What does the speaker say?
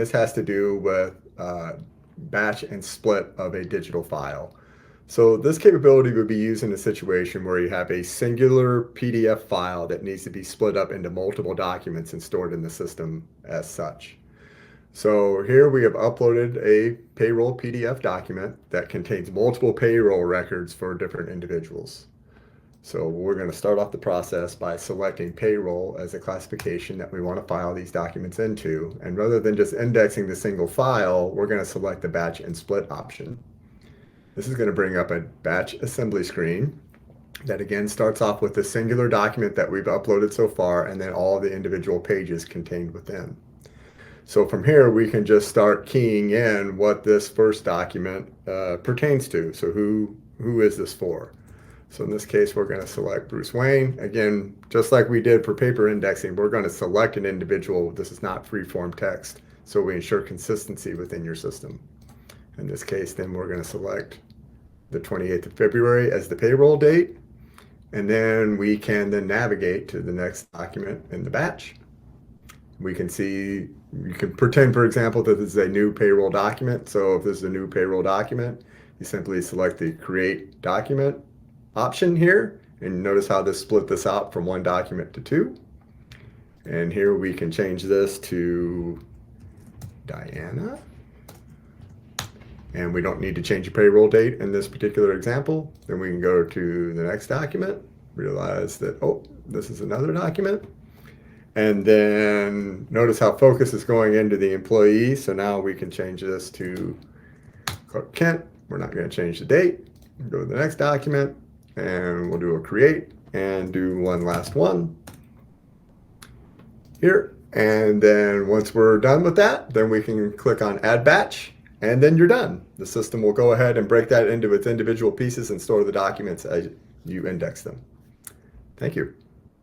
This has to do with batch and split of a digital file. So this capability would be used in a situation where you have a singular PDF file that needs to be split up into multiple documents and stored in the system as such. So here we have uploaded a payroll PDF document that contains multiple payroll records for different individuals. So we're going to start off the process by selecting payroll as a classification that we want to file these documents into. And rather than just indexing the single file, we're going to select the batch and split option. This is going to bring up a batch assembly screen that again starts off with the singular document that we've uploaded so far and then all the individual pages contained within. So from here, we can just start keying in what this first document pertains to. So who is this for? So in this case, we're going to select Bruce Wayne. Again, just like we did for paper indexing, we're going to select an individual. This is not free-form text, so we ensure consistency within your system. In this case, then we're going to select the 28th of February as the payroll date, and then we can then navigate to the next document in the batch. We can see, you can pretend, for example, that this is a new payroll document. So if this is a new payroll document, you simply select the Create Document option here, and notice how this split this out from one document to two. And here we can change this to Diana. And we don't need to change the payroll date in this particular example. Then we can go to the next document, realize that, oh, this is another document. And then notice how focus is going into the employee. So now we can change this to Clark Kent. We're not going to change the date. Go to the next document and we'll do a create and do one last one here. And then once we're done with that, then we can click on add batch and then you're done. The system will go ahead and break that into its individual pieces and store the documents as you index them. Thank you.